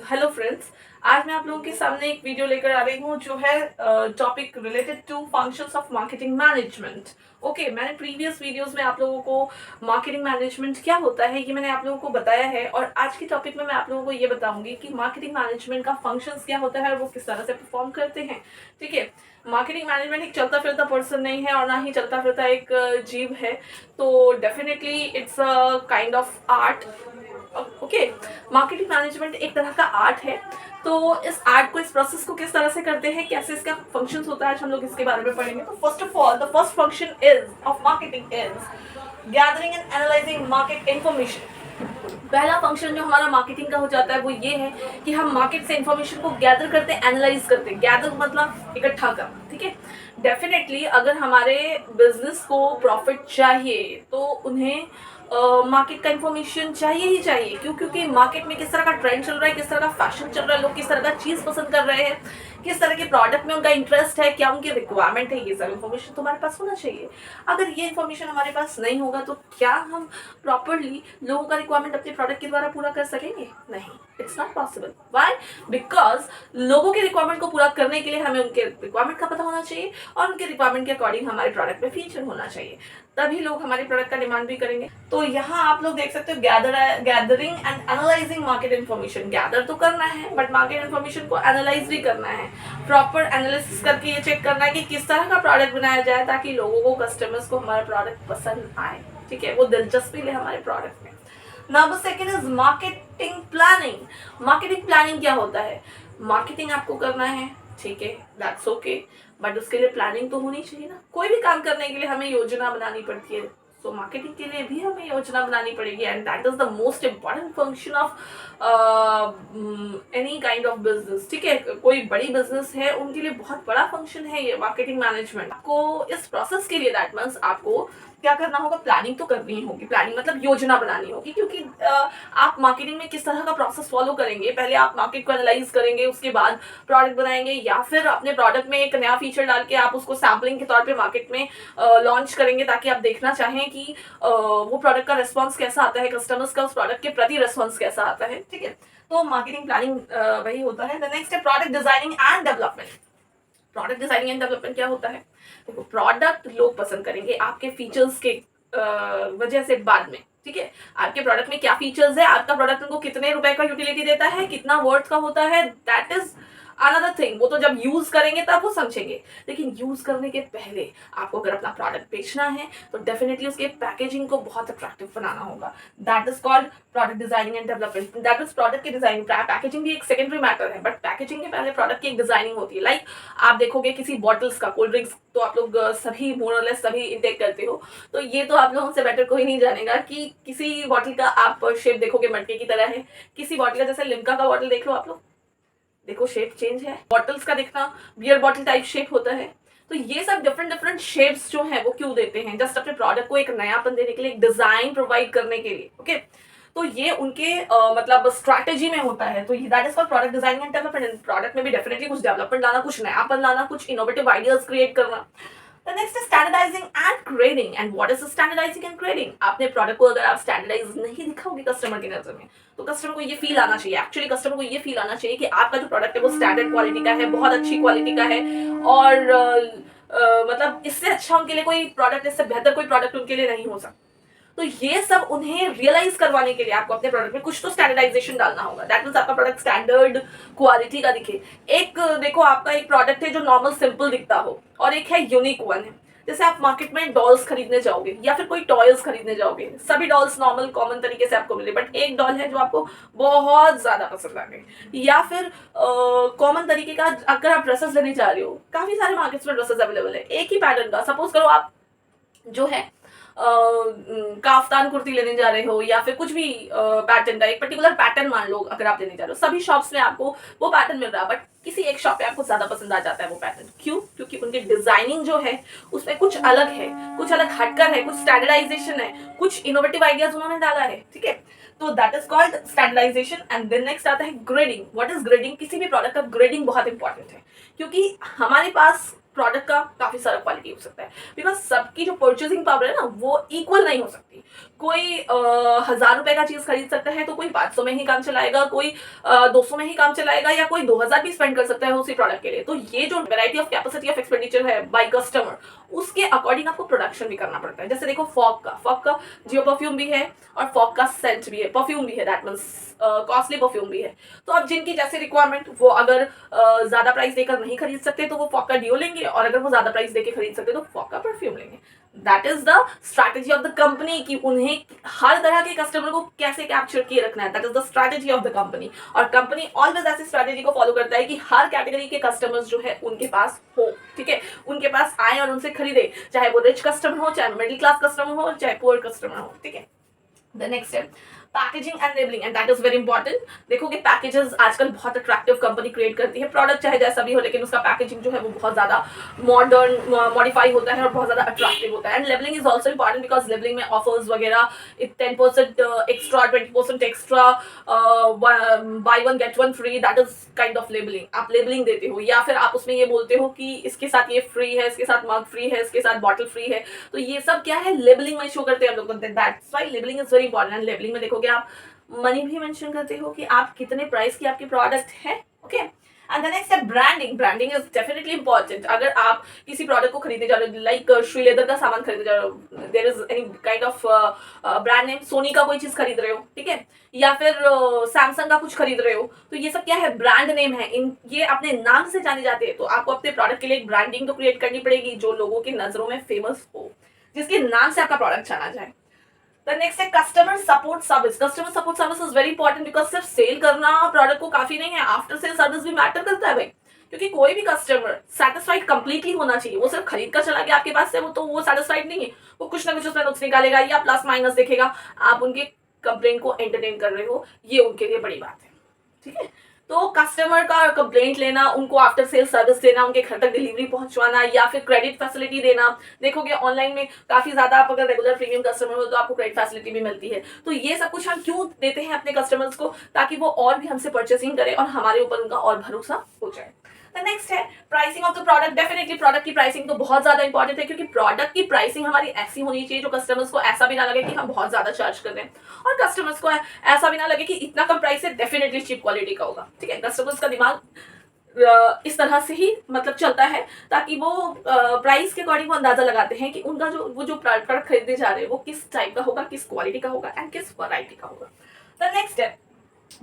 Hello friends, आज मैं आप लोगों के सामने एक वीडियो लेकर आ रही हूँ जो है topic related to functions of marketing management. Okay, मैंने प्रीवियस वीडियोस में आप लोगों को मार्केटिंग मैनेजमेंट क्या होता है ये मैंने आप लोगों को बताया है, और आज के टॉपिक में मैं आप लोगों को ये बताऊंगी कि मार्केटिंग मैनेजमेंट का फंक्शंस क्या होता है और वो किस तरह से परफॉर्म करते हैं। ठीक है, मार्केटिंग मैनेजमेंट एक चलता फिरता पर्सन नहीं है और ना ही चलता फिरता एक जीव है, तो definitely it's a kind of art. Okay, marketing management एक तरह का आर्ट है। तो इस आर्ट को, इस प्रोसेस को किस तरह से करते हैं, कैसे इसका फंक्शंस होता है, आज हम लोग इसके बारे में पढ़ेंगे। तो first of all, the first function is of marketing is gathering and analysing market information. पहला फंक्शन जो हमारा मार्केटिंग का हो जाता है वो ये है कि हम मार्केट से इंफॉर्मेशन को गैदर करते हैं, एनालाइज करते हैं। गैदर मतलब इकट्ठा करना। ठीक है, डेफिनेटली अगर हमारे बिजनेस को प्रॉफिट चाहिए तो उन्हें मार्केट का इंफॉर्मेशन चाहिए ही चाहिए। क्यों? क्योंकि मार्केट में किस तरह का ट्रेंड चल रहा है, किस तरह का फैशन चल रहा है, लोग किस तरह का चीज़ पसंद कर रहे हैं, किस तरह के प्रोडक्ट में उनका इंटरेस्ट है, क्या उनकी रिक्वायरमेंट है, ये सब इन्फॉर्मेशन तो हमारे पास होना चाहिए। अगर ये इन्फॉर्मेशन हमारे पास नहीं होगा तो क्या हम प्रॉपरली लोगों का रिक्वायरमेंट अपने प्रोडक्ट के द्वारा पूरा कर सकेंगे? नहीं, it's not possible. Why? Because लोगों के रिक्वायरमेंट को पूरा करने के लिए हमें उनके रिक्वायरमेंट का पता होना चाहिए और उनके रिक्वायरमेंट के अकॉर्डिंग हमारे प्रोडक्ट में फीचर होना चाहिए, तभी लोग हमारे प्रोडक्ट का डिमांड भी करेंगे। तो यहाँ आप लोग देख सकते हो, gathering and analysing market information. Gather तो करना है बट मार्केट इन्फॉर्मेशन को एनालाइज भी करना है, प्रॉपर एनालिसिस करके ये चेक करना है कि किस तरह का प्रोडक्ट बनाया जाए ताकि लोगों को, कस्टमर्स को हमारा प्रोडक्ट पसंद आए। ठीक है, वो दिलचस्पी ले हमारे प्रोडक्ट में। Number second is marketing planning. Marketing planning क्या होता है? मार्केटिंग आपको करना है, ठीक है, दैट्स ओके, बट उसके लिए प्लानिंग तो होनी चाहिए ना। कोई भी काम करने के लिए हमें योजना बनानी पड़ती है, तो मार्केटिंग के लिए भी हमें योजना बनानी पड़ेगी, and that is the most important function of any kind of business. ठीक है, कोई बड़ी बिजनेस है उनके लिए बहुत बड़ा फंक्शन है ये मार्केटिंग मैनेजमेंट। आपको इस प्रोसेस के लिए, दैट मीन्स आपको क्या करना होगा? प्लानिंग तो करनी ही होगी। प्लानिंग मतलब योजना बनानी होगी, क्योंकि आप मार्केटिंग में किस तरह का प्रोसेस फॉलो करेंगे, पहले आप मार्केट को एनालाइज करेंगे, उसके बाद प्रोडक्ट बनाएंगे, या फिर अपने प्रोडक्ट में एक नया फीचर डाल के आप उसको सैम्पलिंग के तौर पे मार्केट में लॉन्च करेंगे, ताकि आप देखना चाहें कि वो प्रोडक्ट का रिस्पॉन्स कैसा आता है, कस्टमर्स का उस प्रोडक्ट के प्रति रिस्पॉन्स कैसा आता है। ठीक है, तो मार्केटिंग प्लानिंग वही होता है। द नेक्स्ट है product designing and development. Product designing and development क्या होता है? देखो, प्रोडक्ट लोग पसंद करेंगे आपके फीचर्स के वजह से बाद में। ठीक है, आपके प्रोडक्ट में क्या फीचर्स है, आपका प्रोडक्ट उनको कितने रुपए का यूटिलिटी देता है, कितना वर्थ का होता है, दैट इज अनदर थिंग। वो तो जब यूज करेंगे तब वो समझेंगे, लेकिन यूज करने के पहले आपको अगर अपना प्रोडक्ट बेचना है तो डेफिनेटली उसके पैकेजिंग को बहुत अट्रैक्टिव बनाना होगा। That is called product designing and development. That is product की डिजाइनिंग। पैकेजिंग भी एक सेकेंडरी मैटर है, बट पैकेजिंग के पहले प्रोडक्ट की एक डिजाइनिंग होती है। लाइक आप देखोगे किसी बॉटल्स का, कोल्ड ड्रिंक्स तो आप लोग सभी मोर और लेस सभी इंटेक करते हो, तो ये तो आप लोगों से बेटर कोई नहीं जानेगा कि किसी बॉटल का आप शेप देखोगे मटके की तरह है, किसी बॉटल का, जैसे लिम्का का बॉटल देख लो आप लोग, देखो शेप चेंज है। बॉटल्स का देखना बियर बॉटल टाइप शेप होता है। तो ये सब डिफरेंट डिफरेंट शेप्स जो है वो क्यों देते हैं? जस्ट अपने प्रोडक्ट को एक नयापन देने के लिए, एक डिजाइन प्रोवाइड करने के लिए। ओके, तो ये उनके मतलब स्ट्रैटेजी में होता है। तो that is for product designing and development. Product में भी डेफिनेटली कुछ डेवलपमेंट लाना, कुछ नयापन लाना, कुछ इनोवेटिव आइडियाज क्रिएट करना। The next is standardizing and grading. And what is standardizing and grading? आपने प्रोडक्ट को अगर आप स्टैंडर्डाइज नहीं दिखाओगे कस्टमर की नजर में, तो कस्टमर को ये फील आना चाहिए, एक्चुअली कस्टमर को ये फील आना चाहिए कि आपका जो प्रोडक्ट है वो स्टैंडर्ड क्वालिटी का है, बहुत अच्छी क्वालिटी का है, और मतलब इससे अच्छा उनके लिए कोई प्रोडक्ट, इससे बेहतर कोई प्रोडक्ट उनके लिए नहीं हो सकता। तो ये सब उन्हें रियलाइज करवाने के लिए आपको अपने प्रोडक्ट में कुछ तो स्टैंडर्डाइजेशन डालना होगा। दैट मीन्स आपका प्रोडक्ट स्टैंडर्ड क्वालिटी का दिखे। एक देखो, आपका एक प्रोडक्ट है जो नॉर्मल सिंपल दिखता हो, और एक है यूनिक वन है। जैसे आप मार्केट में डॉल्स खरीदने जाओगे या फिर कोई टॉयज खरीदने जाओगे, सभी डॉल्स नॉर्मल कॉमन तरीके से आपको मिले, बट एक डॉल है जो आपको बहुत ज्यादा पसंद आ गई। या फिर कॉमन तरीके का अगर आप ड्रेसेस लेने जा रहे हो, काफी सारे मार्केट्स में ड्रेसेस अवेलेबल है एक ही पैटर्न का। सपोज करो आप जो है काफ्तान कुर्ती लेने जा रहे हो, या फिर कुछ भी पैटर्न का, एक पर्टिकुलर पैटर्न मान लो अगर आप लेने जा रहे हो, सभी शॉप्स में आपको वो पैटर्न मिल रहा है, बट किसी एक शॉप पे आपको ज्यादा पसंद आ जाता है वो पैटर्न। क्यों? क्योंकि उनकी डिजाइनिंग जो है उसमें कुछ अलग है, कुछ अलग हटकर है, कुछ स्टैंडर्डाइजेशन है, कुछ इनोवेटिव आइडियाज उन्होंने डाला है। ठीक है, तो that is called standardization. And then next आता है ग्रेडिंग। What is grading? किसी भी प्रोडक्ट का ग्रेडिंग बहुत इंपॉर्टेंट है, क्योंकि हमारे पास प्रोडक्ट का काफी सारा क्वालिटी हो सकता है, बिकॉज सबकी जो परचेसिंग पावर है ना वो इक्वल नहीं हो सकती। कोई 1000 रुपए का चीज खरीद सकता है तो कोई 500 में ही काम चलाएगा, कोई 200 में ही काम चलाएगा, या कोई 2000 भी स्पेंड कर सकता है उसी प्रोडक्ट के लिए। तो ये जो variety of capacity of expenditure है बाय कस्टमर, उसके अकॉर्डिंग आपको प्रोडक्शन भी करना पड़ता है। जैसे देखो फॉग का जियो परफ्यूम भी है और फॉग का सेंट भी है, परफ्यूम भी है, दैट मीन्स कॉस्टली परफ्यूम भी है। तो अब जिनकी जैसे रिक्वायरमेंट, वो अगर ज्यादा प्राइस देकर नहीं खरीद सकते तो वो फॉग का डिओ लेंगे, और अगर वो ज्यादा प्राइस देकर खरीद सकते तो फॉग का परफ्यूम लेंगे। That is the strategy of the company कि उन्हें हर तरह के कस्टमर को कैसे कैप्चर किए रखना है। That is the strategy of the company. और कंपनी ऑलवेज ऐसी स्ट्रैटेजी को फॉलो करता है कि हर कैटेगरी के कस्टमर्स जो है उनके पास हो, ठीक है, उनके पास आए और उनसे खरीदे, चाहे वो रिच कस्टमर हो, चाहे मिडिल क्लास कस्टमर हो, चाहे पुअर कस्टमर हो, ठीक है। The next step packaging and labelling, and that is very important. देखोगे पैकेजेस आजकल बहुत अट्रैक्टिव कंपनी क्रिएट करती है, प्रोडक्ट चाहे जैसा भी हो, लेकिन उसका पैकेजिंग जो है वो बहुत ज्यादा मॉडर्न मॉडिफाई होता है और बहुत ज्यादा अट्रैक्टिव होता है। And labelling is also important because labelling में ऑफर्स वगैरह 10% extra, 20% extra, by one get one free, that is kind of labelling. आप लेबलिंग देते हो, या फिर आप उसमें ये बोलते हो कि इसके साथ ये फ्री है, इसके साथ मग फ्री है, इसके साथ बॉटल फ्री है। तो ये सब क्या है, लेबलिंग में शो करते हैं हम लोग। That's why labelling is very important. And labelling में देखोगे आप मनी भी मेंशन करते हो कि आप कितने प्राइस की आपकी प्रोडक्ट है, ओके। एंड द नेक्स्ट है branding. Branding is definitely important. अगर आप किसी प्रोडक्ट को खरीदने जा रहे हो, लाइक श्री लेदर का सामान खरीदने जा रहे हो, there is any kind of brand name, Sony का कोई चीज खरीद रहे हो, ठीक है, या फिर सैमसंग का कुछ खरीद रहे हो, तो ये सब क्या है, ब्रांड नेम है। इन ये अपने नाम से जाने जाते हैं। तो आपको अपने प्रोडक्ट के लिए एक ब्रांडिंग तो क्रिएट करनी पड़ेगी जो लोगों की नजरों में फेमस हो, जिसके नाम से आपका प्रोडक्ट जाना जाए। The next है customer support service. Customer support service is very important because सिर्फ सेल करना प्रोडक्ट को काफी नहीं है, आफ्टर सेल सर्विस भी मैटर करता है भाई। क्योंकि कोई भी कस्टमर सेटिस्फाइड कंप्लीटली होना चाहिए। वो सिर्फ खरीद कर चला गया आपके पास से, वो तो वो सेटिस्फाइड नहीं है, वो कुछ ना कुछ उसमें नुक्स निकालेगा या प्लस माइनस देखेगा। आप उनके कंप्लेंट को एंटरटेन कर रहे हो, ये उनके लिए बड़ी बात है, ठीक है। तो कस्टमर का कंप्लेंट लेना, उनको आफ्टर सेल सर्विस देना, उनके घर तक डिलीवरी पहुंचवाना, या फिर क्रेडिट फैसिलिटी देना। देखोगे ऑनलाइन में काफी ज्यादा, आप अगर रेगुलर प्रीमियम कस्टमर हो तो आपको क्रेडिट फैसिलिटी भी मिलती है। तो ये सब कुछ हम क्यों देते हैं अपने कस्टमर्स को, ताकि वो और भी हमसे परचेसिंग करें और हमारे ऊपर उनका और भरोसा हो जाए। नेक्स्ट है pricing of the product. Definitely product की प्राइसिंग तो बहुत ज्यादा इंपॉर्टेंट है, क्योंकि प्रोडक्ट की प्राइसिंग हमारी ऐसी होनी चाहिए जो कस्टमर्स को ऐसा भी ना लगे कि हम बहुत ज्यादा चार्ज कर रहे हैं, और कस्टमर्स को ऐसा भी ना लगे कि इतना कम प्राइस है, डेफिनेटली चीप क्वालिटी का होगा, ठीक है। कस्टमर्स का दिमाग इस तरह से ही मतलब चलता है, ताकि वो प्राइस के अकॉर्डिंग वो अंदाजा लगाते हैं कि उनका जो प्रोडक्ट खरीदने जा रहे हैं वो किस टाइप का होगा, किस क्वालिटी का होगा एंड किस वैरायटी का होगा। द नेक्स्ट है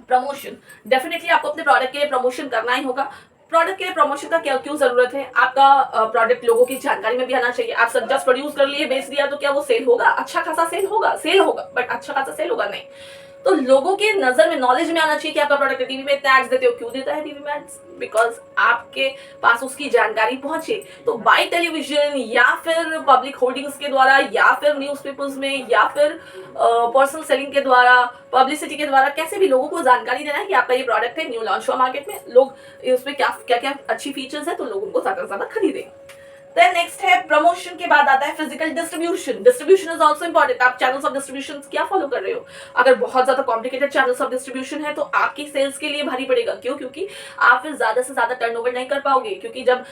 प्रमोशन। डेफिनेटली आपको अपने प्रोडक्ट के लिए प्रमोशन करना ही होगा। प्रोडक्ट के लिए प्रमोशन का क्या क्यों जरूरत है, आपका प्रोडक्ट लोगों की जानकारी में भी आना चाहिए। आप सब जस्ट प्रोड्यूस कर लिए, बेच दिया, तो क्या वो सेल होगा? अच्छा खासा सेल होगा, बट अच्छा खासा सेल होगा नहीं। तो लोगों के नजर में, नॉलेज में आना चाहिए कि आपका प्रोडक्ट टीवी में इतने एड्स देते हो, क्यों देता है टीवी में एड्स, बिकॉज आपके पास उसकी जानकारी पहुंचे। तो बाय टेलीविजन या फिर पब्लिक होर्डिंग्स के द्वारा, या फिर न्यूज़पेपर्स में, या फिर पर्सनल सेलिंग के द्वारा, पब्लिसिटी के द्वारा, कैसे भी लोगों को जानकारी देना है कि आपका ये प्रोडक्ट है, न्यू लॉन्च हुआ मार्केट में, लोग उसमें क्या क्या अच्छी फीचर्स है, तो लोग उनको ज्यादा से ज्यादा खरीदें। देन नेक्स्ट है प्रमोशन के बाद आता है physical distribution. Distribution is also important. आप चैनल्स ऑफ डिस्ट्रीब्यूशन क्या फॉलो कर रहे हो? अगर बहुत ज्यादा कॉम्प्लिकेटेड चैनल्स ऑफ डिस्ट्रीब्यूशन है तो आपकी सेल्स के लिए भारी पड़ेगा। क्यों? क्योंकि आप फिर ज्यादा से ज्यादा टर्नओवर नहीं कर पाओगे, क्योंकि जब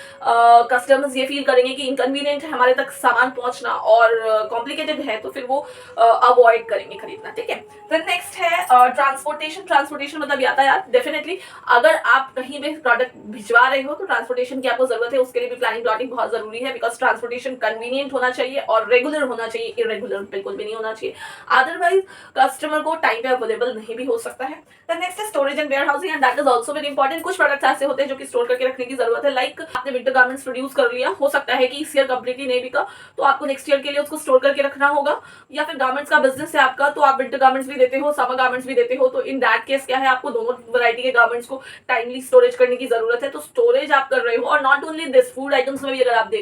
कस्टमर्स ये फील करेंगे कि इनकन्वीनियंट है हमारे तक सामान पहुंचना और कॉम्प्लिकेटेड है, तो फिर वो अवॉइड करेंगे खरीदना, ठीक है। फिर नेक्स्ट है ट्रांसपोर्टेशन। ट्रांसपोर्टेशन मतलब यातायात। डेफिनेटली अगर आप कहीं भी प्रोडक्ट भिजवा रहे हो तो ट्रांसपोर्टेशन की आपको जरूरत है, उसके लिए भी प्लानिंग प्लॉटिंग बहुत जरूरी है, बिकॉज ट्रांसपोर्टेशन कन्वीनियंट होना चाहिए और रेगुलर होना चाहिए, इरेगुलर बिल्कुल भी नहीं होना चाहिए। अदरवाइज कस्टमर को टाइम पे अवेलेबल नहीं भी हो सकता है। नेक्स्ट है storage and warehousing, and that is also very important. कुछ प्रोडक्ट्स ऐसे होते हैं जो कि स्टोर करके रखने की जरूरत है। लाइक आपने विंटर गारमेंट्स प्रोड्यूस कर लिया, हो सकता है कि इस ईयर कंप्लीटली नहीं बिका, तो आपको नेक्स्ट ईयर के लिए उसको स्टोर करके रखना होगा। या फिर गारमेंट्स का बिजनेस है आपका, तो आप विंटर गारमेंट्स भी देते हो, समर गारमेंट्स भी देते हो, तो इन दैट केस क्या है, आपको दोनों वैरायटी के गारमेंट्स को टाइमली स्टोरेज करने की जरूरत है। तो स्टोरेज आप कर रहे हो, और not only this, food items में भी अगर आप देखो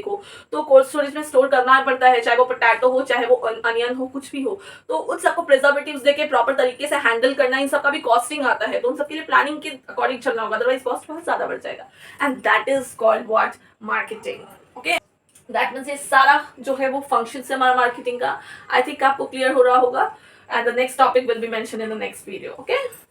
तो कोल्ड स्टोरेज में स्टोर करना पड़ता है, चाहे वो पोटैटो हो, चाहे वो अनियन हो, कुछ भी हो, तो उन सबको प्रिजर्वेटिव्स देके प्रॉपर तरीके से हैंडल करना, इन सबका भी कॉस्टिंग आता है, तो उन सबके लिए प्लानिंग के अकॉर्डिंग चलना होगा, अदरवाइज कॉस्ट बहुत ज्यादा बढ़ जाएगा। And that is called what, marketing. Okay, that means ये सारा जो है वो फंक्शन से हमारा मार्केटिंग का, आई थिंक आपको क्लियर हो रहा होगा। And the next topic will be mention in the next video. Okay.